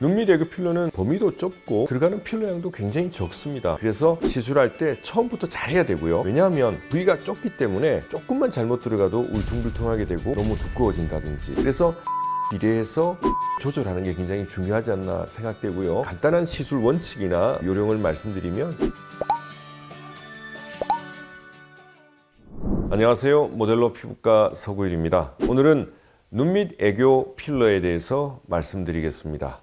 눈밑 애교 필러는 범위도 좁고 들어가는 필러 양도 굉장히 적습니다. 그래서 시술할 때 처음부터 잘해야 되고요. 왜냐하면 부위가 좁기 때문에 조금만 잘못 들어가도 울퉁불퉁하게 되고 너무 두꺼워진다든지, 그래서 비례해서 조절하는 게 굉장히 중요하지 않나 생각되고요. 간단한 시술 원칙이나 요령을 말씀드리면, 안녕하세요, 모델로 피부과 서구일입니다. 오늘은 눈밑 애교 필러에 대해서 말씀드리겠습니다.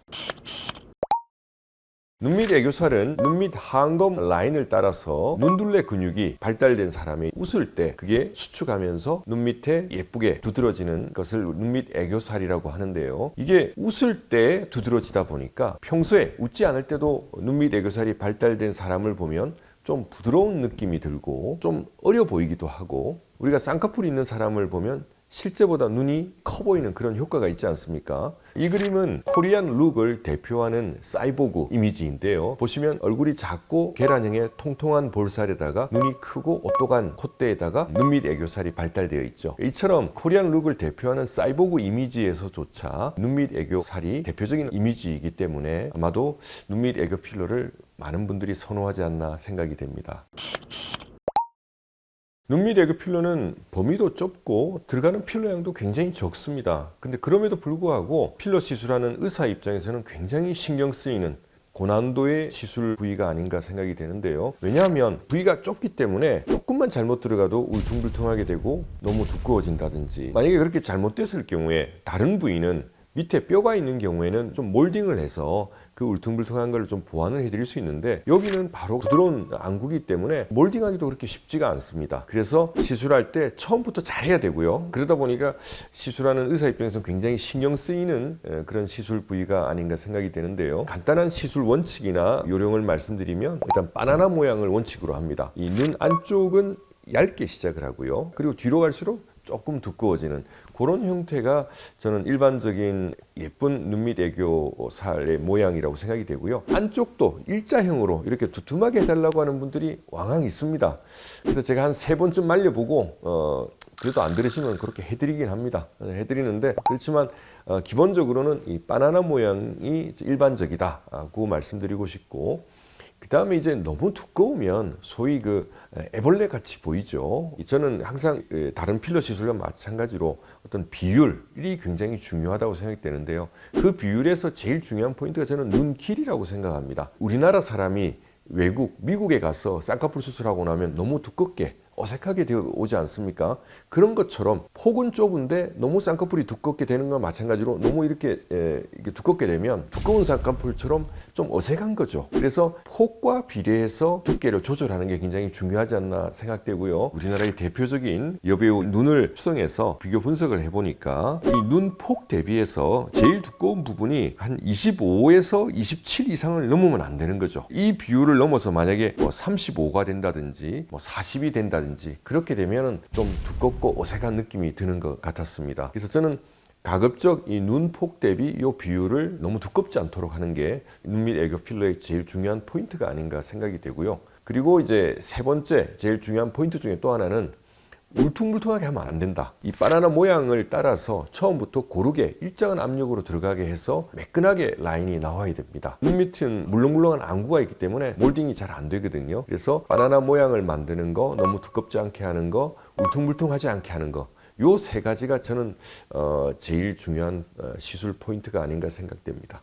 눈밑 애교살은 눈밑 하안검 라인을 따라서 눈둘레 근육이 발달된 사람이 웃을 때 그게 수축하면서 눈밑에 예쁘게 두드러지는 것을 눈밑 애교살이라고 하는데요. 이게 웃을 때 두드러지다 보니까 평소에 웃지 않을 때도 눈밑 애교살이 발달된 사람을 보면 좀 부드러운 느낌이 들고 좀 어려 보이기도 하고, 우리가 쌍꺼풀이 있는 사람을 보면 실제보다 눈이 커 보이는 그런 효과가 있지 않습니까? 이 그림은 코리안 룩을 대표하는 사이보그 이미지인데요. 보시면 얼굴이 작고 계란형의 통통한 볼살에다가 눈이 크고 오똑한 콧대에다가 눈밑 애교살이 발달되어 있죠. 이처럼 코리안 룩을 대표하는 사이보그 이미지에서조차 눈밑 애교살이 대표적인 이미지이기 때문에 아마도 눈밑 애교 필러를 많은 분들이 선호하지 않나 생각이 됩니다. 눈밑 애교 필러는 범위도 좁고 들어가는 필러 양도 굉장히 적습니다. 근데 그럼에도 불구하고 필러 시술하는 의사 입장에서는 굉장히 신경 쓰이는 고난도의 시술 부위가 아닌가 생각이 되는데요. 왜냐하면 부위가 좁기 때문에 조금만 잘못 들어가도 울퉁불퉁하게 되고 너무 두꺼워진다든지, 만약에 그렇게 잘못됐을 경우에 다른 부위는 밑에 뼈가 있는 경우에는 좀 몰딩을 해서 그 울퉁불퉁한 걸 좀 보완을 해드릴 수 있는데, 여기는 바로 부드러운 안구이기 때문에 몰딩하기도 그렇게 쉽지가 않습니다. 그래서 시술할 때 처음부터 잘해야 되고요. 그러다 보니까 시술하는 의사 입장에서는 굉장히 신경 쓰이는 그런 시술 부위가 아닌가 생각이 되는데요. 간단한 시술 원칙이나 요령을 말씀드리면, 일단 바나나 모양을 원칙으로 합니다. 이 눈 안쪽은 얇게 시작을 하고요. 그리고 뒤로 갈수록 조금 두꺼워지는 그런 형태가 저는 일반적인 예쁜 눈밑 애교살의 모양이라고 생각이 되고요. 안쪽도 일자형으로 이렇게 두툼하게 해달라고 하는 분들이 왕왕 있습니다. 그래서 제가 한 3번쯤 말려보고 그래도 안 들으시면 그렇게 해드리긴 합니다. 해드리는데, 그렇지만 기본적으로는 이 바나나 모양이 일반적이다고 말씀드리고 싶고, 그 다음에 이제 너무 두꺼우면 소위 그 애벌레 같이 보이죠. 저는 항상 다른 필러 시술과 마찬가지로 어떤 비율이 굉장히 중요하다고 생각되는데요. 그 비율에서 제일 중요한 포인트가 저는 눈 길이라고 생각합니다. 우리나라 사람이 외국, 미국에 가서 쌍꺼풀 수술하고 나면 너무 두껍게 어색하게 되어 오지 않습니까? 그런 것처럼 폭은 좁은데 너무 쌍꺼풀이 두껍게 되는 건 마찬가지로 너무 이렇게 두껍게 되면 두꺼운 쌍꺼풀처럼 좀 어색한 거죠. 그래서 폭과 비례해서 두께를 조절하는 게 굉장히 중요하지 않나 생각되고요. 우리나라의 대표적인 여배우 눈을 합성해서 비교 분석을 해보니까 이 눈 폭 대비해서 제일 두꺼운 부분이 한 25에서 27 이상을 넘으면 안 되는 거죠. 이 비율을 넘어서 만약에 35가 된다든지 40이 된다든지 그렇게 되면 좀 두껍고 어색한 느낌이 드는 것 같았습니다. 그래서 저는 가급적 이 눈폭 대비 이 비율을 너무 두껍지 않도록 하는 게 눈밑 애교 필러의 제일 중요한 포인트가 아닌가 생각이 되고요. 그리고 이제 3번째 제일 중요한 포인트 중에 또 하나는 울퉁불퉁하게 하면 안 된다. 이 바나나 모양을 따라서 처음부터 고르게 일정한 압력으로 들어가게 해서 매끈하게 라인이 나와야 됩니다. 눈 밑은 물렁물렁한 안구가 있기 때문에 몰딩이 잘 안 되거든요. 그래서 바나나 모양을 만드는 거, 너무 두껍지 않게 하는 거, 울퉁불퉁하지 않게 하는 거, 요 3가지가 저는 제일 중요한 시술 포인트가 아닌가 생각됩니다.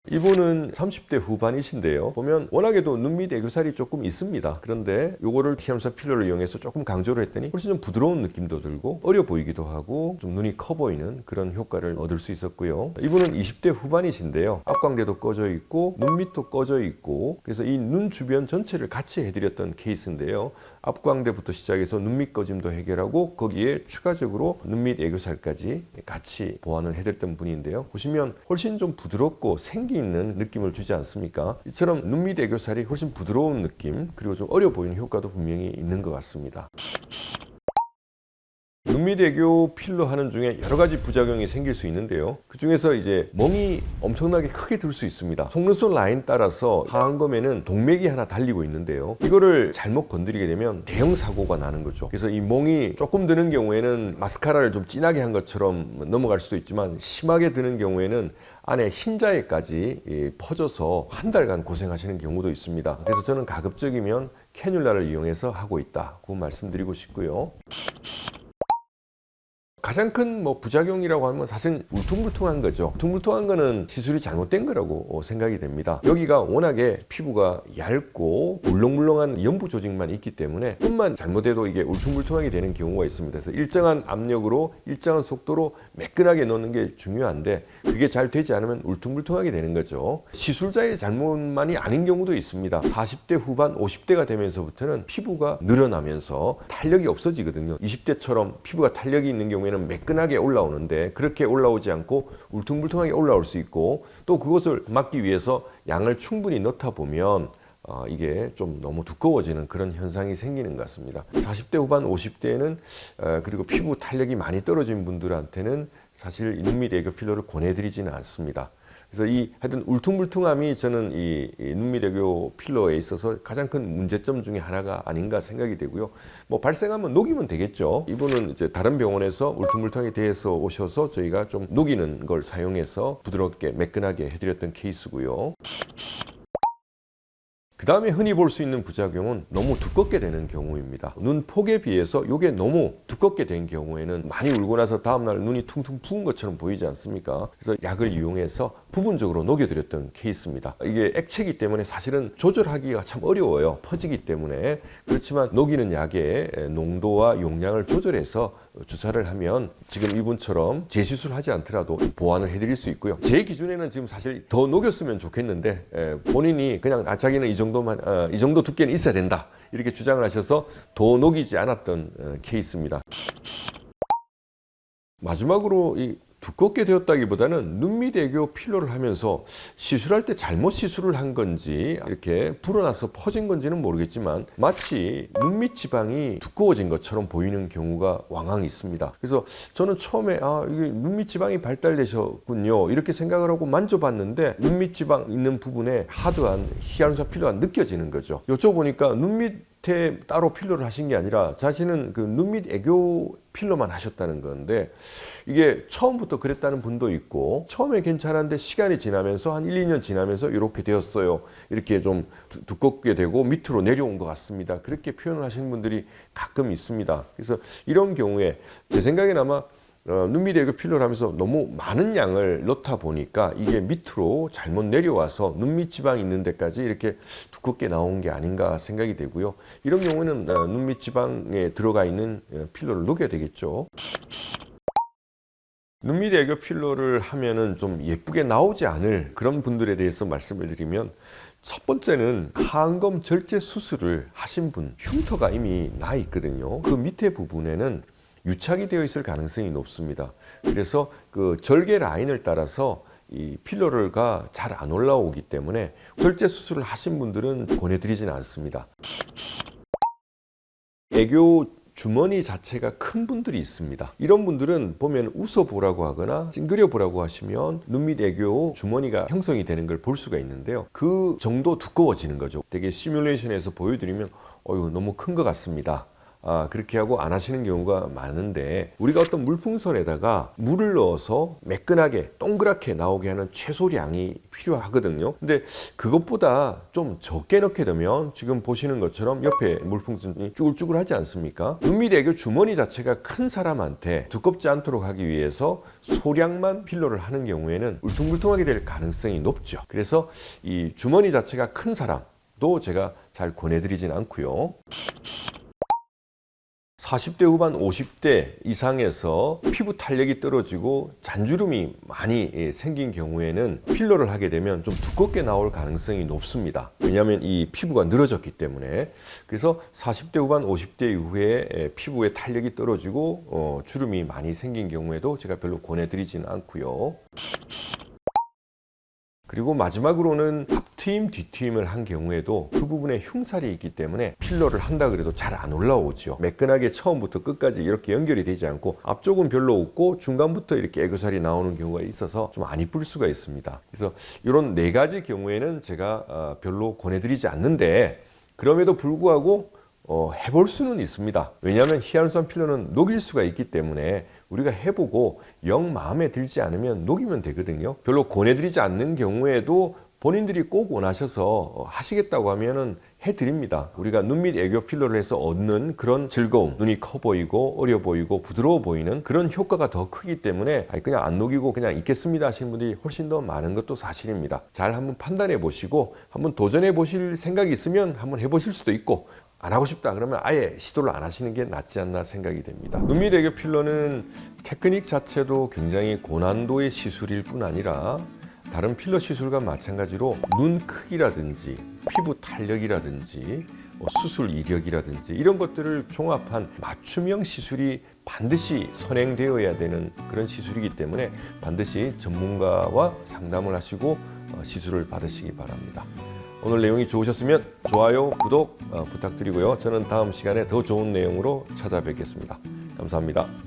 이분은 30대 후반이신데요. 보면 워낙에도 눈밑 애교살이 조금 있습니다. 그런데 요거를 티암사 필러를 이용해서 조금 강조를 했더니 훨씬 좀 부드러운 느낌도 들고 어려 보이기도 하고 좀 눈이 커 보이는 그런 효과를 얻을 수 있었고요. 이분은 20대 후반이신데요. 앞광대도 꺼져 있고 눈밑도 꺼져 있고, 그래서 이 눈 주변 전체를 같이 해드렸던 케이스인데요. 앞광대부터 시작해서 눈밑 꺼짐도 해결하고 거기에 추가적으로 눈밑 애교살까지 같이 보완을 해드렸던 분인데요. 보시면 훨씬 좀 부드럽고 생기 있는 느낌을 주지 않습니까? 이처럼 눈밑 애교살이 훨씬 부드러운 느낌, 그리고 좀 어려 보이는 효과도 분명히 있는 것 같습니다. 눈밑애교 필러 하는 중에 여러 가지 부작용이 생길 수 있는데요. 그 중에서 이제 멍이 엄청나게 크게 들 수 있습니다. 속눈썹 라인 따라서 하안검에는 동맥이 하나 달리고 있는데요. 이거를 잘못 건드리게 되면 대형 사고가 나는 거죠. 그래서 이 멍이 조금 드는 경우에는 마스카라를 좀 진하게 한 것처럼 넘어갈 수도 있지만, 심하게 드는 경우에는 안에 흰자에까지 퍼져서 한 달간 고생하시는 경우도 있습니다. 그래서 저는 가급적이면 캐뉼라를 이용해서 하고 있다, 그 말씀드리고 싶고요. 가장 큰 부작용이라고 하면 사실 울퉁불퉁한 거죠. 울퉁불퉁한 거는 시술이 잘못된 거라고 생각이 됩니다. 여기가 워낙에 피부가 얇고 물렁물렁한 연부 조직만 있기 때문에 좀만 잘못해도 이게 울퉁불퉁하게 되는 경우가 있습니다. 그래서 일정한 압력으로 일정한 속도로 매끈하게 넣는 게 중요한데, 그게 잘 되지 않으면 울퉁불퉁하게 되는 거죠. 시술자의 잘못만이 아닌 경우도 있습니다. 40대 후반 50대가 되면서부터는 피부가 늘어나면서 탄력이 없어지거든요. 20대처럼 피부가 탄력이 있는 경우에는 매끈하게 올라오는데, 그렇게 올라오지 않고 울퉁불퉁하게 올라올 수 있고, 또 그것을 막기 위해서 양을 충분히 넣다 보면 이게 좀 너무 두꺼워지는 그런 현상이 생기는 것 같습니다. 40대 후반 50대에는 그리고 피부 탄력이 많이 떨어진 분들한테는 사실 눈밑 애교 필러를 권해드리지는 않습니다. 그래서 하여튼 울퉁불퉁함이 저는 이 눈밑 애교 필러에 있어서 가장 큰 문제점 중에 하나가 아닌가 생각이 되고요. 발생하면 녹이면 되겠죠. 이분은 이제 다른 병원에서 울퉁불퉁하게 돼서 오셔서 저희가 좀 녹이는 걸 사용해서 부드럽게 매끈하게 해드렸던 케이스고요. 그 다음에 흔히 볼 수 있는 부작용은 너무 두껍게 되는 경우입니다. 눈 폭에 비해서 이게 너무 두껍게 된 경우에는 많이 울고 나서 다음날 눈이 퉁퉁 부은 것처럼 보이지 않습니까? 그래서 약을 이용해서 부분적으로 녹여드렸던 케이스입니다. 이게 액체이기 때문에 사실은 조절하기가 참 어려워요. 퍼지기 때문에. 그렇지만 녹이는 약의 농도와 용량을 조절해서 주사를 하면 지금 이분처럼 재시술하지 않더라도 보완을 해드릴 수 있고요. 제 기준에는 지금 사실 더 녹였으면 좋겠는데 본인이 그냥 자기는 이 정도 두께는 있어야 된다, 이렇게 주장을 하셔서 더 녹이지 않았던 케이스입니다. 마지막으로 두껍게 되었다기보다는 눈밑 애교 필러를 하면서 시술할 때 잘못 시술을 한 건지 이렇게 불어나서 퍼진 건지는 모르겠지만 마치 눈밑 지방이 두꺼워진 것처럼 보이는 경우가 왕왕 있습니다. 그래서 저는 처음에 이게 눈밑 지방이 발달되셨군요, 이렇게 생각을 하고 만져봤는데 눈밑 지방 있는 부분에 하드한 히알루론산 필러가 느껴지는 거죠. 여쭤보니까 눈밑에 따로 필러를 하신 게 아니라 자신은 그 눈밑 애교 필러만 하셨다는 건데, 이게 처음부터 그랬다는 분도 있고 처음에 괜찮았는데 시간이 지나면서 한 1, 2년 지나면서 이렇게 되었어요. 이렇게 좀 두껍게 되고 밑으로 내려온 것 같습니다. 그렇게 표현을 하시는 분들이 가끔 있습니다. 그래서 이런 경우에 제 생각에는 아마 눈밑 애교 필러를 하면서 너무 많은 양을 넣다 보니까 이게 밑으로 잘못 내려와서 눈밑 지방이 있는 데까지 이렇게 두껍게 나온 게 아닌가 생각이 되고요. 이런 경우는 눈밑 지방에 들어가 있는 필러를 녹여야 되겠죠. 눈밑 애교 필러를 하면은 좀 예쁘게 나오지 않을 그런 분들에 대해서 말씀을 드리면, 첫 번째는 하안검 절제 수술을 하신 분, 흉터가 이미 나 있거든요. 그 밑에 부분에는 유착이 되어 있을 가능성이 높습니다. 그래서 그 절개 라인을 따라서 이 필러가 잘 안 올라오기 때문에 절제 수술을 하신 분들은 권해드리지는 않습니다. 애교 주머니 자체가 큰 분들이 있습니다. 이런 분들은 보면 웃어보라고 하거나 찡그려보라고 하시면 눈밑 애교 주머니가 형성이 되는 걸 볼 수가 있는데요. 그 정도 두꺼워지는 거죠. 되게 시뮬레이션에서 보여드리면 너무 큰 것 같습니다. 그렇게 하고 안 하시는 경우가 많은데, 우리가 어떤 물풍선에다가 물을 넣어서 매끈하게 동그랗게 나오게 하는 최소량이 필요하거든요. 근데 그것보다 좀 적게 넣게 되면 지금 보시는 것처럼 옆에 물풍선이 쭈글쭈글하지 않습니까? 눈밑 애교 주머니 자체가 큰 사람한테 두껍지 않도록 하기 위해서 소량만 필러를 하는 경우에는 울퉁불퉁하게 될 가능성이 높죠. 그래서 이 주머니 자체가 큰 사람도 제가 잘 권해드리진 않고요. 40대 후반 50대 이상에서 피부 탄력이 떨어지고 잔주름이 많이 생긴 경우에는 필러를 하게 되면 좀 두껍게 나올 가능성이 높습니다. 왜냐하면 이 피부가 늘어졌기 때문에. 그래서 40대 후반 50대 이후에 피부에 탄력이 떨어지고 주름이 많이 생긴 경우에도 제가 별로 권해드리지는 않고요. 그리고 마지막으로는 앞트임 뒤트임을 한 경우에도 그 부분에 흉살이 있기 때문에 필러를 한다 그래도 잘 안 올라오죠. 매끈하게 처음부터 끝까지 이렇게 연결이 되지 않고 앞쪽은 별로 없고 중간부터 이렇게 애교살이 나오는 경우가 있어서 좀 안 이쁠 수가 있습니다. 그래서 이런 네 가지 경우에는 제가 별로 권해드리지 않는데, 그럼에도 불구하고 해볼 수는 있습니다. 왜냐하면 히알루론 필러는 녹일 수가 있기 때문에 우리가 해보고 영 마음에 들지 않으면 녹이면 되거든요. 별로 권해드리지 않는 경우에도 본인들이 꼭 원하셔서 하시겠다고 하면은 해드립니다. 우리가 눈밑 애교 필러를 해서 얻는 그런 즐거움, 눈이 커 보이고 어려 보이고 부드러워 보이는 그런 효과가 더 크기 때문에 그냥 안 녹이고 그냥 있겠습니다 하시는 분들이 훨씬 더 많은 것도 사실입니다. 잘 한번 판단해 보시고 한번 도전해 보실 생각이 있으면 한번 해보실 수도 있고, 안 하고 싶다 그러면 아예 시도를 안 하시는 게 낫지 않나 생각이 됩니다. 눈밑 애교 필러는 테크닉 자체도 굉장히 고난도의 시술일 뿐 아니라 다른 필러 시술과 마찬가지로 눈 크기라든지 피부 탄력이라든지 수술 이력이라든지 이런 것들을 종합한 맞춤형 시술이 반드시 선행되어야 되는 그런 시술이기 때문에 반드시 전문가와 상담을 하시고 시술을 받으시기 바랍니다. 오늘 내용이 좋으셨으면 좋아요, 구독 부탁드리고요. 저는 다음 시간에 더 좋은 내용으로 찾아뵙겠습니다. 감사합니다.